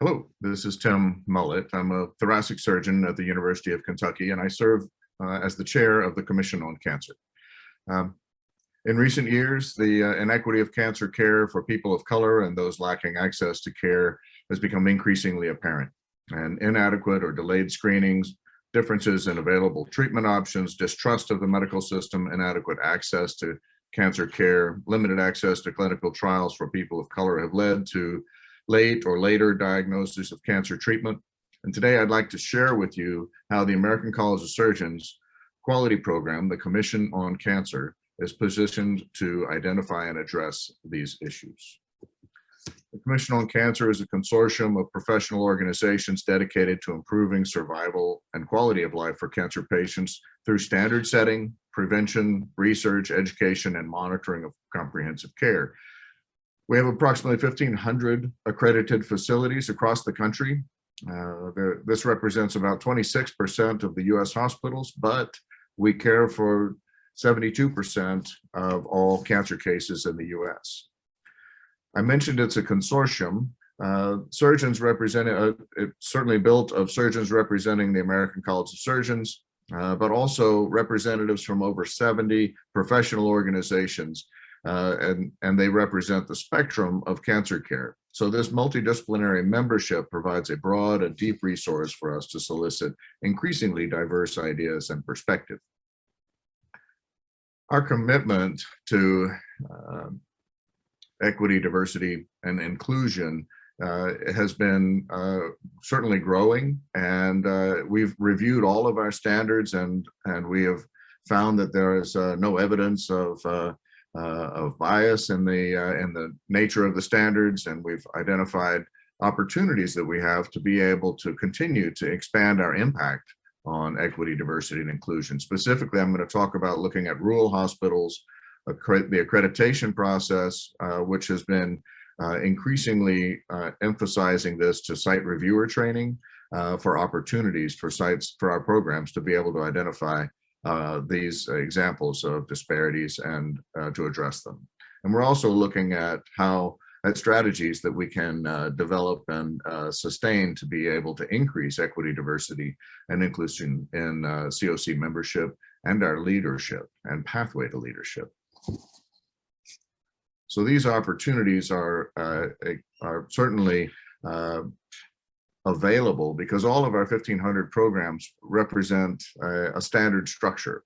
Hello, this is Tim Mullett. I'm a thoracic surgeon at the University of Kentucky, and I serve as the chair of the Commission on Cancer. Um, in recent years, the inequity of cancer care for people of color and those lacking access to care has become increasingly apparent. And inadequate or delayed screenings, differences in available treatment options, distrust of the medical system, inadequate access to cancer care, limited access to clinical trials for people of color have led to late or later diagnosis of cancer treatment. And today I'd like to share with you how the American College of Surgeons quality program, the Commission on Cancer, is positioned to identify and address these issues. The Commission on Cancer is a consortium of professional organizations dedicated to improving survival and quality of life for cancer patients through standard setting, prevention, research, education, and monitoring of comprehensive care. We have approximately 1,500 accredited facilities across the country. This represents about 26% of the US hospitals, but we care for 72% of all cancer cases in the US. I mentioned it's a consortium. Surgeons represented, it's certainly built of surgeons representing the American College of Surgeons, but also representatives from over 70 professional organizations, and they represent the spectrum of cancer care. So this multidisciplinary membership provides a broad and deep resource for us to solicit increasingly diverse ideas and perspective. Our commitment to equity, diversity, and inclusion has been certainly growing, and we've reviewed all of our standards, and we have found that there is no evidence of bias in the nature of the standards, and we've identified opportunities that we have to be able to continue to expand our impact on equity, diversity, and inclusion. Specifically, I'm going to talk about looking at rural hospitals, the accreditation process, which has been increasingly emphasizing this to site reviewer training for opportunities for sites, for our programs to be able to identify these examples of disparities and to address them. And we're also looking at strategies that we can develop and sustain to be able to increase equity, diversity, and inclusion in CoC membership and our leadership and pathway to leadership. So these opportunities are certainly available because all of our 1,500 programs represent a standard structure.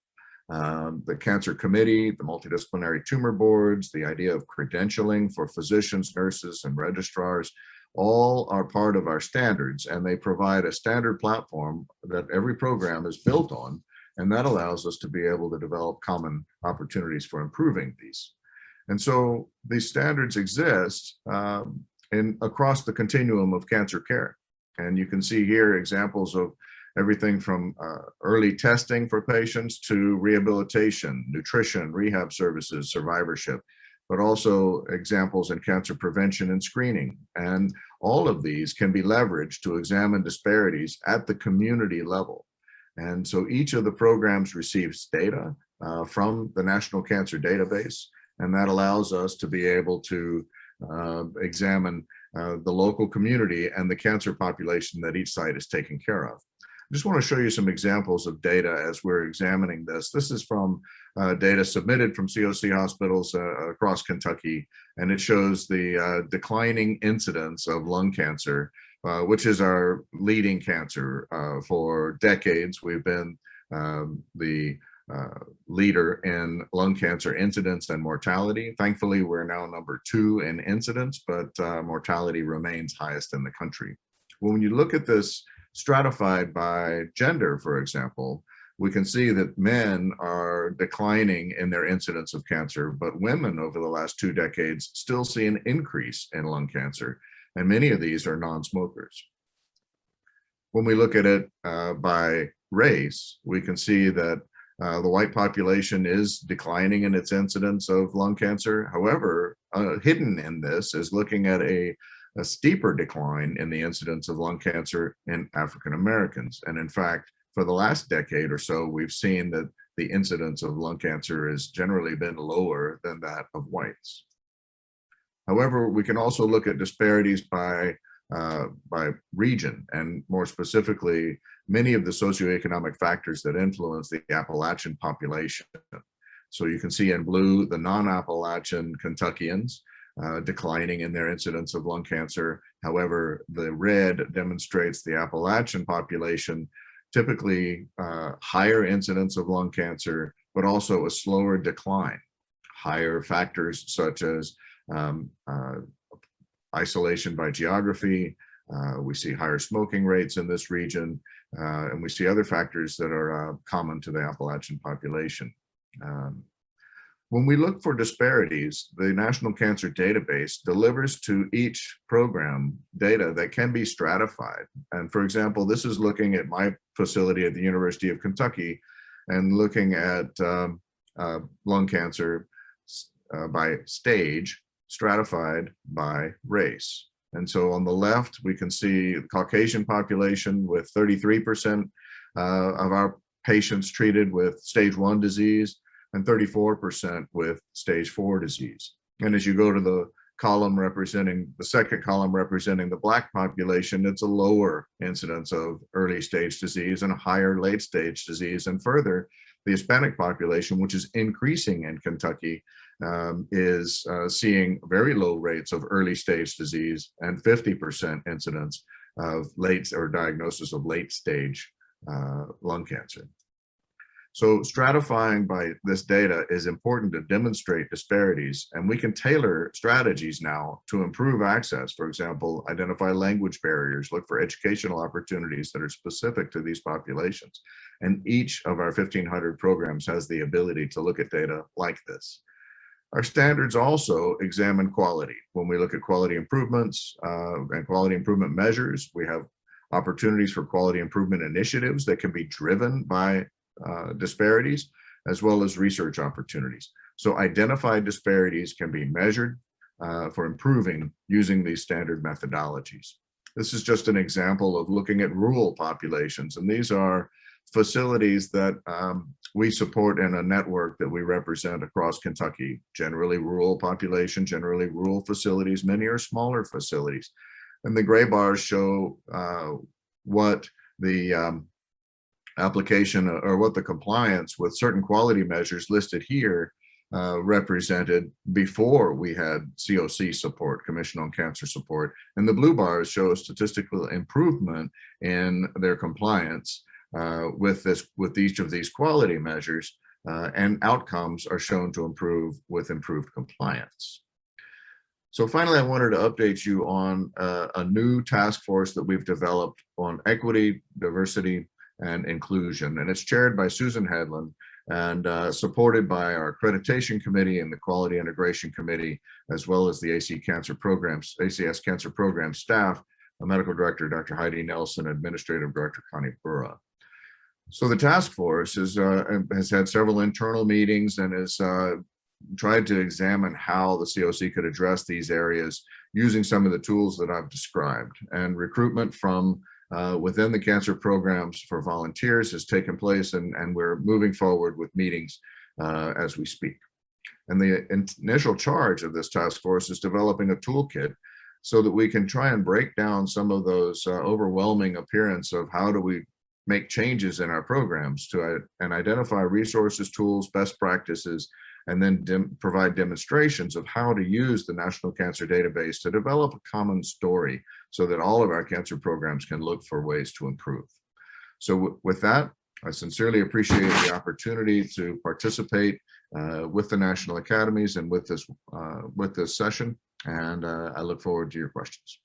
The Cancer Committee, the multidisciplinary tumor boards, the idea of credentialing for physicians, nurses, and registrars, all are part of our standards, and they provide a standard platform that every program is built on, and that allows us to be able to develop common opportunities for improving these. And so these standards exist across the continuum of cancer care. And you can see here examples of everything from early testing for patients to rehabilitation, nutrition, rehab services, survivorship, but also examples in cancer prevention and screening. And all of these can be leveraged to examine disparities at the community level. And so each of the programs receives data from the National Cancer Database, and that allows us to be able to examine the local community and the cancer population that each site is taking care of. I just want to show you some examples of data as we're examining this. This is from data submitted from CoC hospitals across Kentucky, and it shows the declining incidence of lung cancer, which is our leading cancer. For decades, we've been the leader in lung cancer incidence and mortality. Thankfully, we're now number 2 in incidence, but mortality remains highest in the country. When you look at this stratified by gender, for example, we can see that men are declining in their incidence of cancer, but women over the last 2 decades still see an increase in lung cancer, and many of these are non-smokers. When we look at it by race, we can see that the white population is declining in its incidence of lung cancer. However, hidden in this is looking at a steeper decline in the incidence of lung cancer in African Americans. And in fact, for the last decade or so, we've seen that the incidence of lung cancer has generally been lower than that of whites. However, we can also look at disparities by by region, and more specifically, many of the socioeconomic factors that influence the Appalachian population. So you can see in blue the non-Appalachian Kentuckians declining in their incidence of lung cancer. However, the red demonstrates the Appalachian population, typically higher incidence of lung cancer, but also a slower decline. Higher factors such as isolation by geography. We see higher smoking rates in this region, and we see other factors that are common to the Appalachian population. When we look for disparities, the National Cancer Database delivers to each program data that can be stratified. And for example, this is looking at my facility at the University of Kentucky and looking at lung cancer by stage, stratified by race. And so on the left, we can see the Caucasian population with 33% of our patients treated with stage 1 disease and 34% with stage 4 disease. And as you go to the column representing, the second column representing the Black population, it's a lower incidence of early stage disease and a higher late stage disease. And further, the Hispanic population, which is increasing in Kentucky, is seeing very low rates of early stage disease and 50% incidence of late or diagnosis of late stage lung cancer. So stratifying by this data is important to demonstrate disparities, and we can tailor strategies now to improve access. For example, identify language barriers, look for educational opportunities that are specific to these populations. And each of our 1,500 programs has the ability to look at data like this. Our standards also examine quality. When we look at quality improvements and quality improvement measures, we have opportunities for quality improvement initiatives that can be driven by disparities, as well as research opportunities. So identified disparities can be measured for improving using these standard methodologies. This is just an example of looking at rural populations, and these are facilities that we support in a network that we represent across Kentucky, generally rural population, generally rural facilities. Many are smaller facilities. And the gray bars show what the application or what the compliance with certain quality measures listed here represented before we had CoC support, Commission on Cancer Support. And the blue bars show statistical improvement in their compliance with each of these quality measures, and outcomes are shown to improve with improved compliance. So finally, I wanted to update you on a new task force that we've developed on equity, diversity, and inclusion. And it's chaired by Susan Hedlund and supported by our accreditation committee and the quality integration committee, as well as the ACS Cancer Program staff, a medical director, Dr. Heidi Nelson, administrative director, Connie Burra. So the task force has had several internal meetings and has tried to examine how the CoC could address these areas using some of the tools that I've described. And recruitment from within the cancer programs for volunteers has taken place, and we're moving forward with meetings as we speak. And the initial charge of this task force is developing a toolkit so that we can try and break down some of those overwhelming appearance of how do we make changes in our programs and identify resources, tools, best practices, and then provide demonstrations of how to use the National Cancer Database to develop a common story so that all of our cancer programs can look for ways to improve. So with that, I sincerely appreciate the opportunity to participate with the National Academies and with this session, and I look forward to your questions.